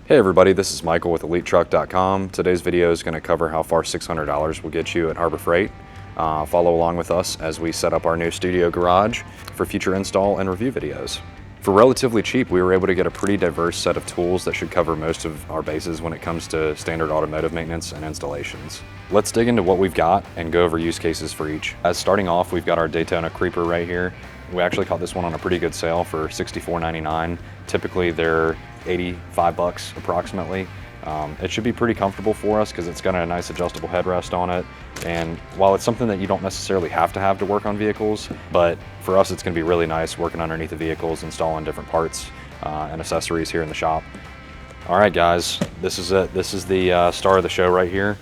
Hey everybody, this is Michael with EliteTruck.com. Today's video is going to cover how far $600 will get you at Harbor Freight. Follow along with us as we set up our new studio garage for future install and review videos. For relatively cheap, we were able to get a pretty diverse set of tools that should cover most of our bases when it comes to standard automotive maintenance and installations. Let's dig into what we've got and go over use cases for each. As starting off, we've got our Daytona Creeper right here. We actually caught this one on a pretty good sale for $64.99. Typically they're $85 approximately. It should be pretty comfortable for us because it's got a nice adjustable headrest on it. And while it's something that you don't necessarily have to work on vehicles, but for us it's going to be really nice working underneath the vehicles, installing different parts and accessories here in the shop. All right guys, this is it. This is the star of the show right here.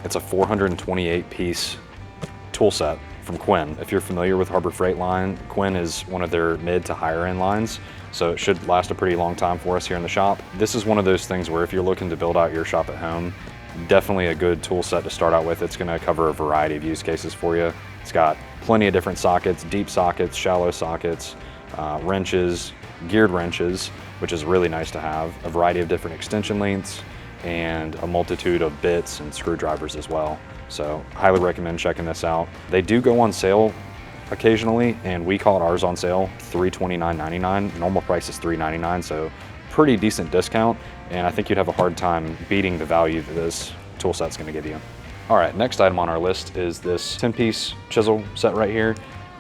It's a 428 piece tool set from Quinn. If you're familiar with Harbor Freight line, Quinn is one of their mid to higher end lines, so it should last a pretty long time for us here in the shop. This is one of those things where if you're looking to build out your shop at home, definitely a good tool set to start out with. It's going to cover a variety of use cases for you. It's got plenty of different sockets, deep sockets, shallow sockets, wrenches, geared wrenches, which is really nice to have, a variety of different extension lengths, and a multitude of bits and screwdrivers as well. So highly recommend checking this out. They do go on sale occasionally, and we caught ours on sale $329.99. Normal price is $399, so pretty decent discount, and I think you'd have a hard time beating the value that this tool set's going to give you. All right, next item on our list is this 10-piece chisel set right here.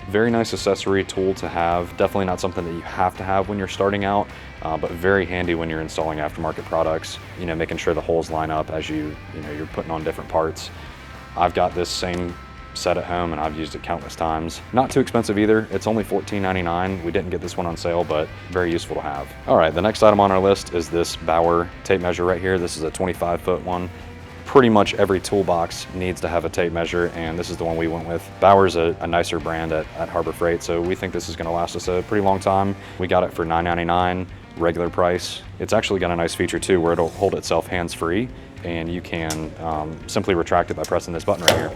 Very nice accessory tool to have. Definitely not something that you have to have when you're starting out, but very handy when you're installing aftermarket products, making sure the holes line up as you're putting on different parts. I've got this same set at home and I've used it countless times. Not too expensive either. It's only $14.99. We didn't get this one on sale, but very useful to have. All right, the next item on our list is this Bauer tape measure right here. This is a 25-foot one. Pretty much every toolbox needs to have a tape measure, and this is the one we went with. Bauer's a nicer brand at Harbor Freight, so we think this is going to last us a pretty long time. We got it for $9.99 regular price. It's actually got a nice feature too where it'll hold itself hands-free, and you can simply retract it by pressing this button right here.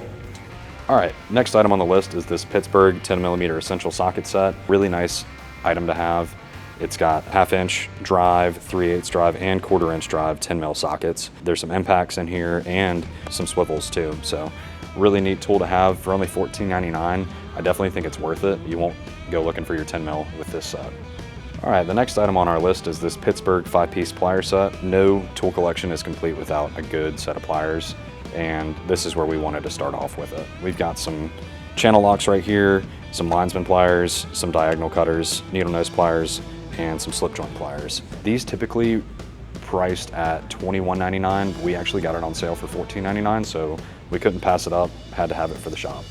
All right, next item on the list is this Pittsburgh 10mm essential socket set. Really nice item to have. It's got 1/2-inch drive, 3/8 drive, and 1/4-inch drive 10mm sockets. There's some impacts in here and some swivels too. So really neat tool to have for only $14.99. I definitely think it's worth it. You won't go looking for your 10mm with this set. All right, the next item on our list is this Pittsburgh 5-piece pliers set. No tool collection is complete without a good set of pliers, and this is where we wanted to start off with it. We've got some channel locks right here, some linesman pliers, some diagonal cutters, needle nose pliers, and some slip joint pliers. These typically priced at $21.99, but we actually got it on sale for $14.99, so we couldn't pass it up, had to have it for the shop.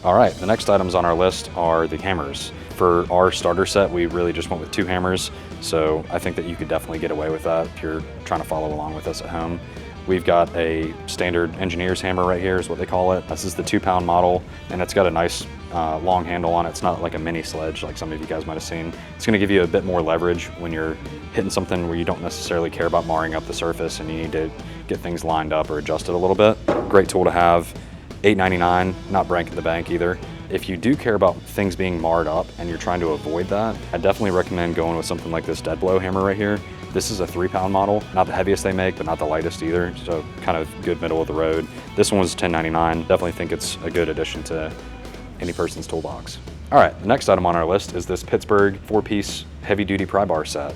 All right, the next items on our list are the hammers. For our starter set, we really just went with 2 hammers, so I think that you could definitely get away with that if you're trying to follow along with us at home. We've got a standard engineer's hammer right here is what they call it. This is the 2-pound model, and it's got a nice long handle on it. It's not like a mini sledge like some of you guys might have seen. It's gonna give you a bit more leverage when you're hitting something where you don't necessarily care about marring up the surface and you need to get things lined up or adjusted a little bit. Great tool to have. $8.99, not breaking the bank either. If you do care about things being marred up and you're trying to avoid that, I definitely recommend going with something like this dead blow hammer right here. This is a 3-pound model, not the heaviest they make, but not the lightest either, so kind of good middle of the road. This one was $10.99. Definitely think it's a good addition to any person's toolbox. All right, the next item on our list is this Pittsburgh 4-piece heavy-duty pry bar set.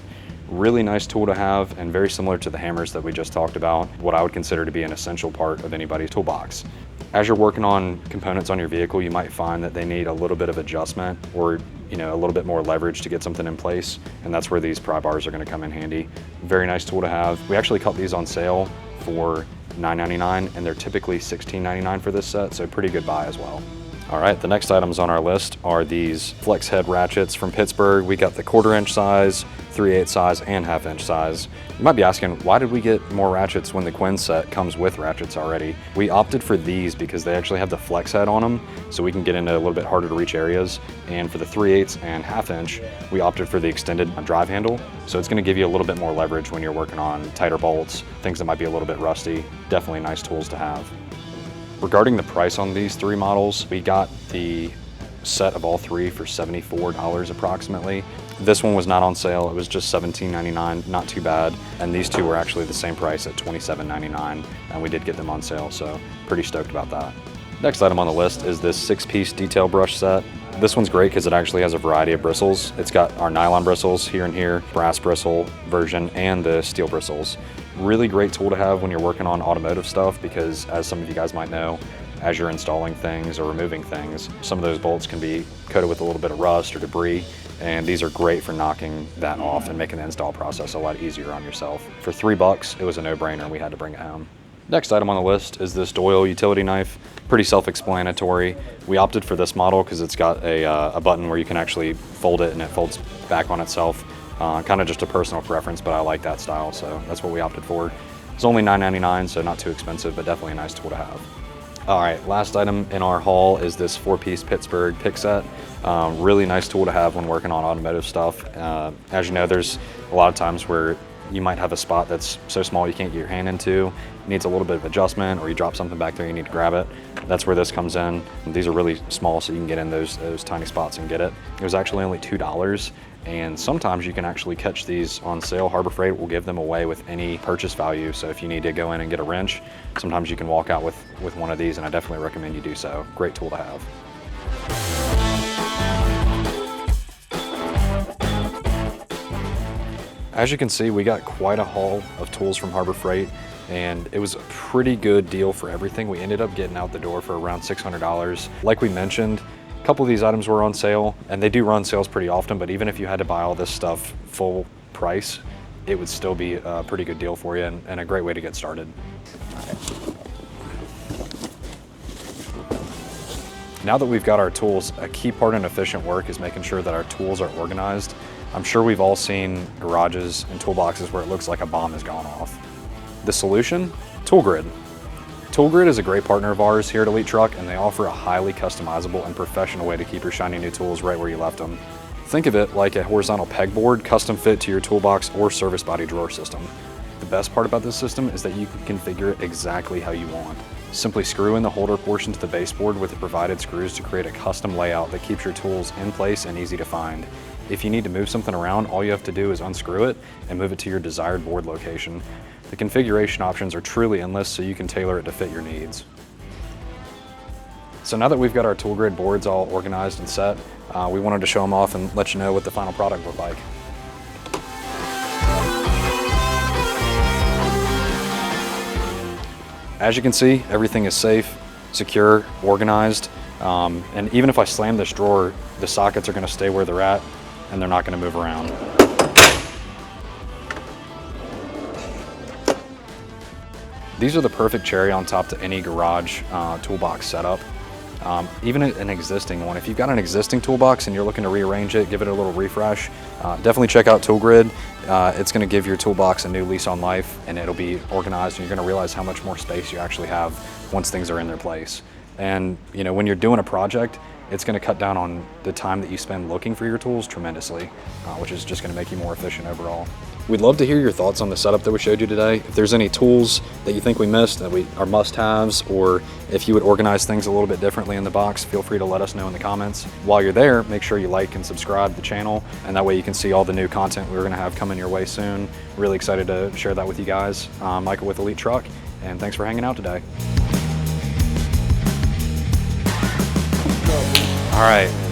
Really nice tool to have and very similar to the hammers that we just talked about, what I would consider to be an essential part of anybody's toolbox. As you're working on components on your vehicle, you might find that they need a little bit of adjustment or a little bit more leverage to get something in place, and that's where these pry bars are going to come in handy. Very nice tool to have. We actually caught these on sale for $9.99, and they're typically $16.99 for this set, so pretty good buy as well. All right, the next items on our list are these flex head ratchets from Pittsburgh. We got the 1/4-inch size, 3/8 size, and 1/2-inch size. You might be asking, why did we get more ratchets when the Quinn set comes with ratchets already? We opted for these because they actually have the flex head on them, so we can get into a little bit harder to reach areas. And for the 3/8 and 1/2-inch, we opted for the extended drive handle, so it's gonna give you a little bit more leverage when you're working on tighter bolts, things that might be a little bit rusty. Definitely nice tools to have. Regarding the price on these 3 models, we got the set of all 3 for $74 approximately. This one was not on sale. It was just $17.99, not too bad. And these two were actually the same price at $27.99, and we did get them on sale, so pretty stoked about that. Next item on the list is this 6-piece detail brush set. This one's great because it actually has a variety of bristles. It's got our nylon bristles here and here, brass bristle version, and the steel bristles. Really great tool to have when you're working on automotive stuff because, as some of you guys might know, as you're installing things or removing things, some of those bolts can be coated with a little bit of rust or debris, and these are great for knocking that off and making the install process a lot easier on yourself. For $3, it was a no-brainer and we had to bring it home. Next item on the list is this Doyle utility knife. Pretty self-explanatory. We opted for this model because it's got a button where you can actually fold it and it folds back on itself. Kind of just a personal preference, but I like that style, so that's what we opted for. It's only $9.99, so not too expensive, but definitely a nice tool to have. All right, last item in our haul is this 4-piece Pittsburgh pick set. Really nice tool to have when working on automotive stuff. As you know, there's a lot of times where you might have a spot that's so small you can't get your hand into, it needs a little bit of adjustment, or you drop something back there, you need to grab it. That's where this comes in. And these are really small, so you can get in those tiny spots and get it. It was actually only $2, and sometimes you can actually catch these on sale. Harbor Freight will give them away with any purchase value, so if you need to go in and get a wrench, sometimes you can walk out with one of these, and I definitely recommend you do so. Great tool to have. As you can see, we got quite a haul of tools from Harbor Freight, and it was a pretty good deal for everything. We ended up getting out the door for around $600. Like we mentioned, a couple of these items were on sale, and they do run sales pretty often, but even if you had to buy all this stuff full price, it would still be a pretty good deal for you and a great way to get started. Now that we've got our tools, a key part in efficient work is making sure that our tools are organized. I'm sure we've all seen garages and toolboxes where it looks like a bomb has gone off. The solution? ToolGrid. ToolGrid is a great partner of ours here at Elite Truck, and they offer a highly customizable and professional way to keep your shiny new tools right where you left them. Think of it like a horizontal pegboard custom fit to your toolbox or service body drawer system. The best part about this system is that you can configure it exactly how you want. Simply screw in the holder portion to the baseboard with the provided screws to create a custom layout that keeps your tools in place and easy to find. If you need to move something around, all you have to do is unscrew it and move it to your desired board location. The configuration options are truly endless, so you can tailor it to fit your needs. So now that we've got our ToolGrid boards all organized and set, we wanted to show them off and let you know what the final product looked like. As you can see, everything is safe, secure, organized, and even if I slam this drawer, the sockets are going to stay where they're at and they're not going to move around. These are the perfect cherry on top to any garage toolbox setup. Even an existing one. If you've got an existing toolbox and you're looking to rearrange it, give it a little refresh, definitely check out ToolGrid. It's going to give your toolbox a new lease on life, and it'll be organized, and you're going to realize how much more space you actually have once things are in their place. And you know, when you're doing a project, it's going to cut down on the time that you spend looking for your tools tremendously, which is just going to make you more efficient overall. We'd love to hear your thoughts on the setup that we showed you today. If there's any tools that you think we missed that are must-haves, or if you would organize things a little bit differently in the box, feel free to let us know in the comments. While you're there, make sure you like and subscribe to the channel, and that way you can see all the new content we're going to have coming your way soon. Really excited to share that with you guys. I'm Michael with Elite Truck, and thanks for hanging out today. All right.